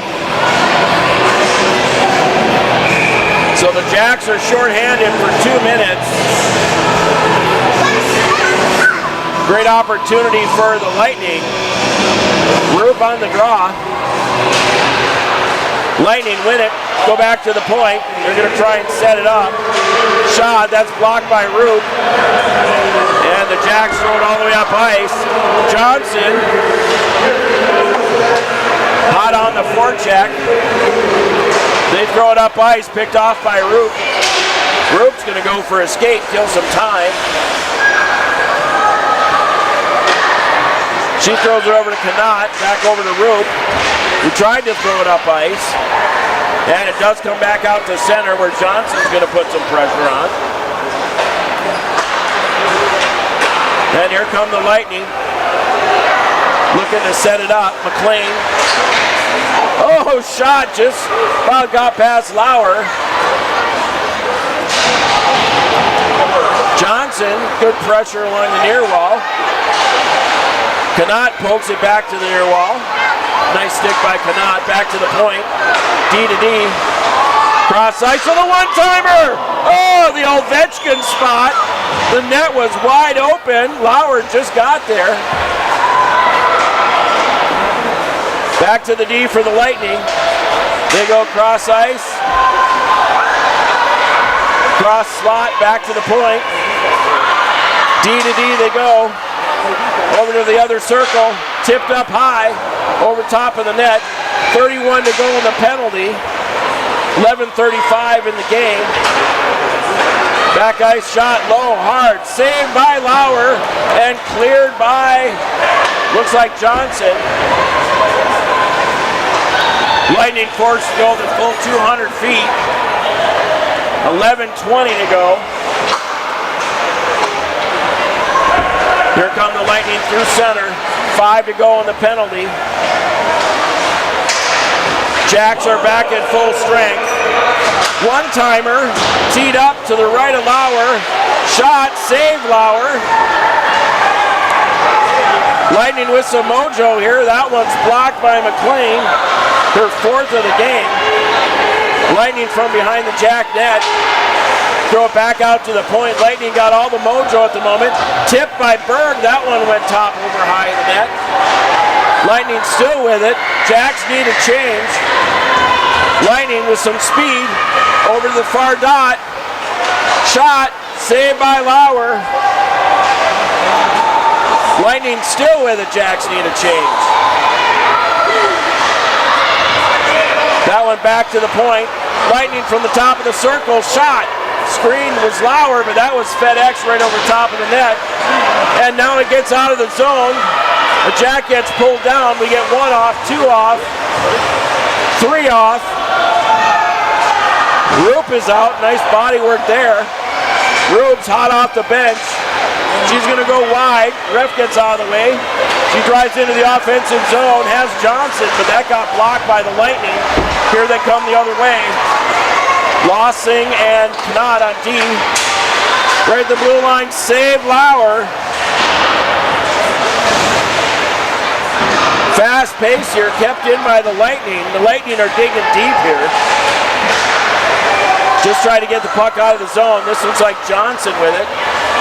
Speaker 1: So the Jacks are shorthanded for 2 minutes. Great opportunity for the Lightning. Roop on the draw. Lightning win it. Go back to the point. They're going to try and set it up. Shot, that's blocked by Roop. And the Jacks throw it all the way up ice. Johnson. Hot on the forecheck. They throw it up ice, picked off by Roop. Roop's going to go for a skate, kill some time. She throws it over to Connaught, back over to Roop, who tried to throw it up ice. And it does come back out to center where Johnson's going to put some pressure on. And here come the Lightning. Looking to set it up. McLean. Oh, shot just about got past Lauer. Johnson, good pressure along the near wall. Connaught pokes it back to the near wall. Nice stick by Connaught, back to the point. D to D. Cross ice for the one-timer. Oh, the Ovechkin spot. The net was wide open. Lauer just got there. Back to the D for the Lightning. They go cross ice. Cross slot, back to the point. D to D they go. Over to the other circle. Tipped up high. Over top of the net. 31 to go in the penalty. 11:35 in the game. Back ice shot low, hard. Saved by Lauer and cleared by, looks like Johnson. Lightning forced to go the full 200 feet. 11:20 to go. Here come the Lightning through center. 5 to go in the penalty. Jacks are back at full strength. One-timer, teed up to the right of Lauer. Shot, save Lauer. Lightning with some mojo here. That one's blocked by McLean. Her fourth of the game. Lightning from behind the Jack net. Throw it back out to the point. Lightning got all the mojo at the moment. Tipped by Berg. That one went top over high in the net. Lightning still with it. Jacks need a change. Lightning with some speed over to the far dot. Shot. Saved by Lauer. Lightning still with it. Jacks need a change. That one back to the point. Lightning from the top of the circle, shot. Screen was Lauer, but that was FedEx right over top of the net. And now it gets out of the zone. The Jack gets pulled down. We get 1 off, 2 off, 3 off. Roop is out. Nice body work there. Roop's hot off the bench. She's going to go wide. Ref gets out of the way. She drives into the offensive zone, has Johnson, but that got blocked by the Lightning. Here they come the other way. Lossing and Knott on D. Right at the blue line, save Lauer. Fast pace here, kept in by the Lightning. The Lightning are digging deep here. Just trying to get the puck out of the zone. This looks like Johnson with it.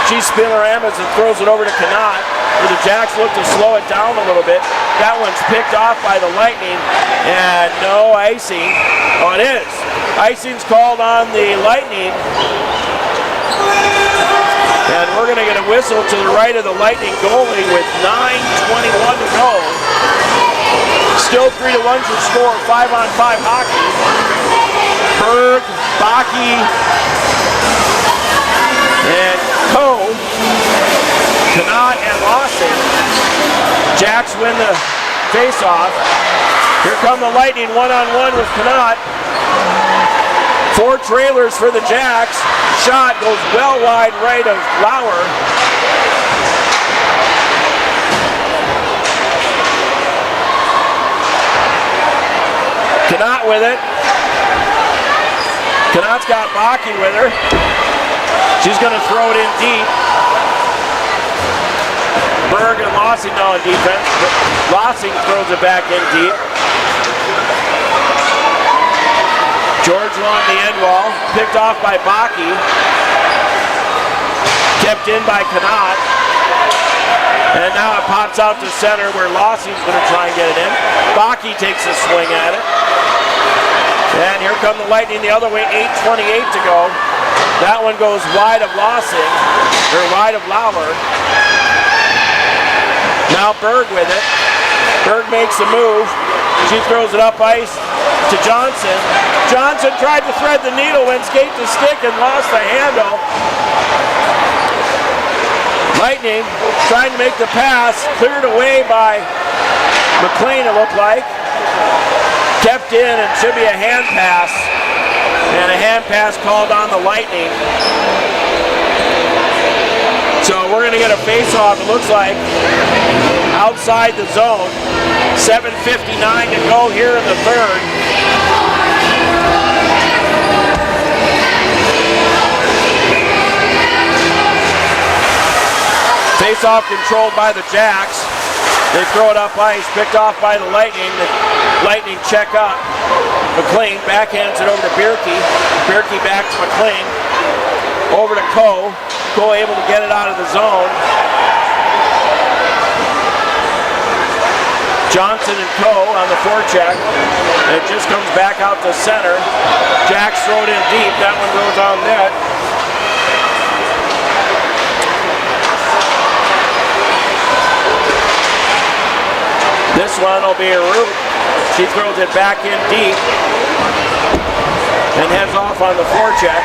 Speaker 1: She spinoramas and throws it over to Knott. The Jacks look to slow it down a little bit. That one's picked off by the Lightning. And no icing. Oh, it is. Icing's called on the Lightning. And we're going to get a whistle to the right of the Lightning goalie with 9:21 to go. Still 3-1 your score, 5-on-5 hockey. Berg, Baki, and Coe, Knott and Lawson. Jacks win the face-off. Here come the Lightning, 1-on-1 with Knott. 4 trailers for the Jacks. Shot goes well wide right of Lauer. Knott with it. Knott's got Baki with her. She's going to throw it in deep. Berg and Lossing now on defense. Lossing throws it back in deep. George along the end wall. Picked off by Baki. Kept in by Knott. And now it pops out to center where Lossing's going to try and get it in. Baki takes a swing at it. And here come the Lightning the other way, 8:28 to go. That one goes wide of Lossing, or wide of Lauer. Now Berg with it. Berg makes the move. She throws it up ice to Johnson. Johnson tried to thread the needle, went skate to stick and lost the handle. Lightning trying to make the pass, cleared away by McLean it looked like. Kept in and should be a hand pass. And a hand pass called on the Lightning. So we're going to get a face-off, it looks like, outside the zone. 7:59 to go here in the third. Face-off controlled by the Jacks. They throw it up ice, picked off by the Lightning. The Lightning check up. McLean backhands it over to Bierke. Bierke back to McLean. Over to Coe. Coe able to get it out of the zone. Johnson and Coe on the forecheck. It just comes back out to center. Jacks throw it in deep. That one goes on net. This one will be a Root. She throws it back in deep and heads off on the forecheck.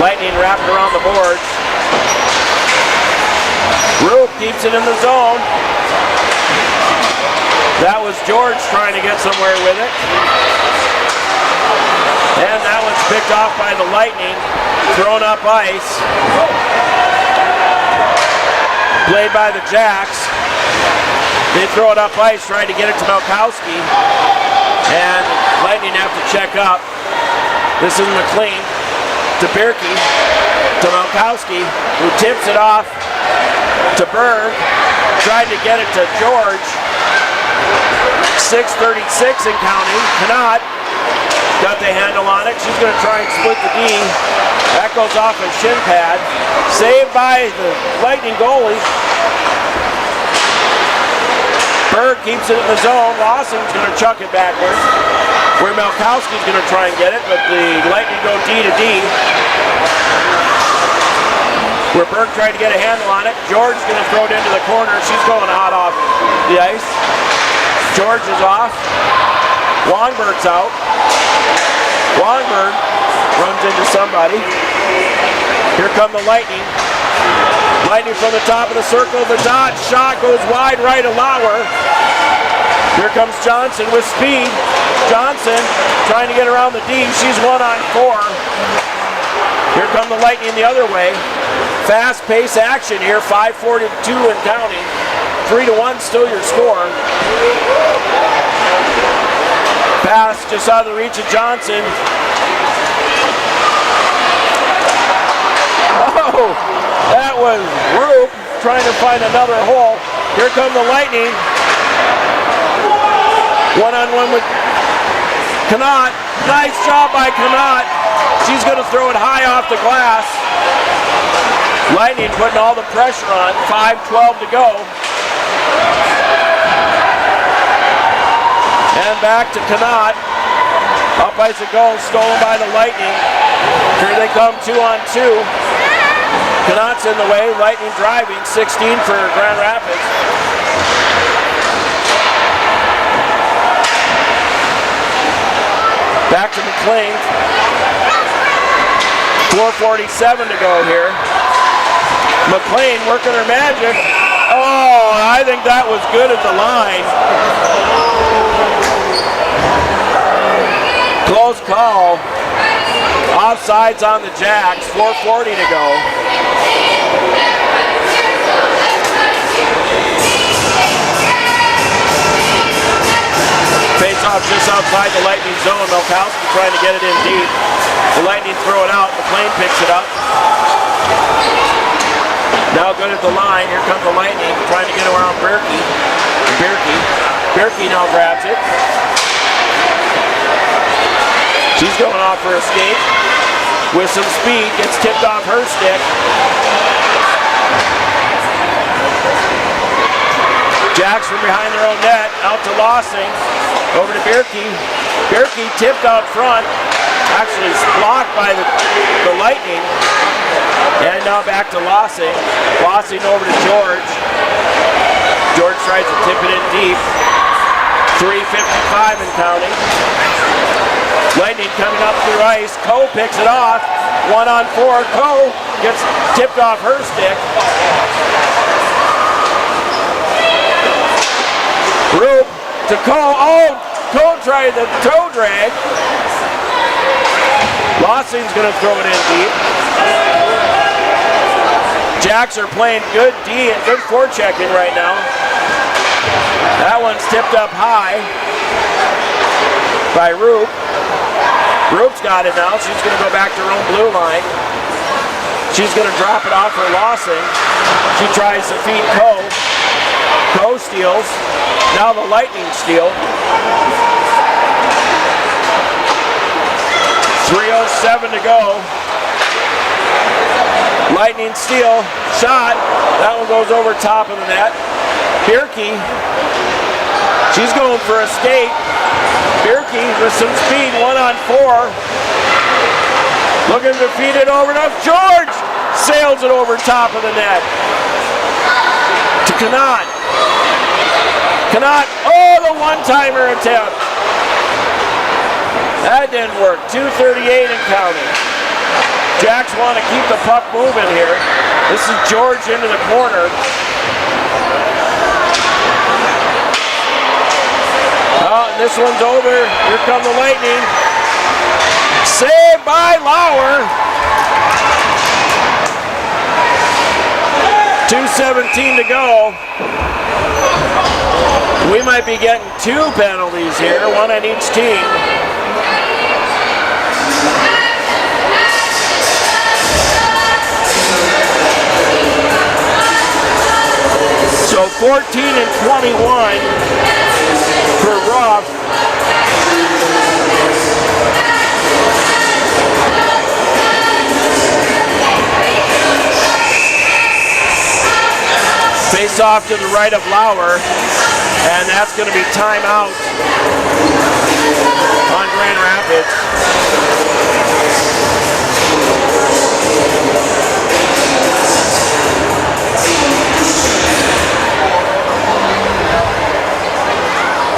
Speaker 1: Lightning wrapped around the boards. Root keeps it in the zone. That was George trying to get somewhere with it. And that one's picked off by the Lightning. Thrown up ice. Played by the Jacks. They throw it up ice, trying to get it to Malkowski. And Lightning have to check up. This is McLean to Bierke to Malkowski, who tips it off to Berg. Tried to get it to George. 6:36 and counting. Knott got the handle on it. She's going to try and split the D. That goes off a shin pad. Saved by the Lightning goalie. Berg keeps it in the zone. Lawson's going to chuck it backwards. Where Malkowski's going to try and get it, but the Lightning go D to D. Where Berg tried to get a handle on it. George's going to throw it into the corner. She's going hot off the ice. George is off. Longberg's out. Longberg runs into somebody. Here come the Lightning. Lightning from the top of the circle. The dot shot goes wide right of Lauer. Here comes Johnson with speed. Johnson trying to get around the D. She's 1-on-4. Here come the Lightning the other way. Fast-paced action here. 5:42 and counting. 3-1 still your score. Pass just out of the reach of Johnson. Oh, that was Roop trying to find another hole. Here come the Lightning. One-on-one with Connaught. Nice job by Connaught. She's going to throw it high off the glass. Lightning putting all the pressure on. 5:12 to go. And back to Connaught. Up ice it goes, stolen by the Lightning. Here they come 2-on-2. Connaught's in the way, Lightning driving, 16 for Grand Rapids. Back to McLean. 4:47 to go here. McLean working her magic. Oh, I think that was good at the line. Close call. Offsides on the Jacks. 4:40 to go. Face off just outside the Lightning zone. Melkowski trying to get it in deep. The Lightning throw it out. McLean picks it up. Now good at the line. Here comes the Lightning trying to get around Berkey. Berkey now grabs it. She's going off for a skate with some speed. Gets tipped off her stick. Jacks from behind their own net. Out to Lossing. Over to Berkey. Berkey tipped out front. Actually blocked by the Lightning. And now back to Lossing. Lossing over to George. George tries to tip it in deep. 3:55 and counting. Lightning coming up through ice. Coe picks it off. 1-on-4. Coe gets tipped off her stick. Roop to Coe. Oh, Coe tried the toe drag. Lossing's going to throw it in deep. Jacks are playing good D and good forechecking right now. That one's tipped up high by Roop. Roop's got it now. She's going to go back to her own blue line. She's going to drop it off for Lossing. She tries to feed Coe. Coe steals. Now the Lightning steal. 3:07 to go. Lightning steal. Shot. That one goes over top of the net. Berkey. She's going for a skate. Berkey with some speed, 1-on-4. Looking to feed it over enough. George sails it over top of the net. To Connaught. Connaught, oh, the one-timer attempt. That didn't work. 2:38 and counting. Jacks want to keep the puck moving here. This is George into the corner. Oh, and this one's over. Here come the Lightning. Saved by Lauer. 2:17 to go. We might be getting 2 penalties here, 1 on each team. So 14 and 21 for Ruff. Face off to the right of Lauer, and that's going to be timeout on Grand Rapids.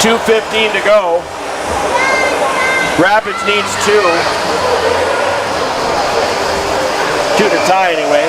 Speaker 1: $2:15 to go. Rapids needs 2. 2 to tie anyway.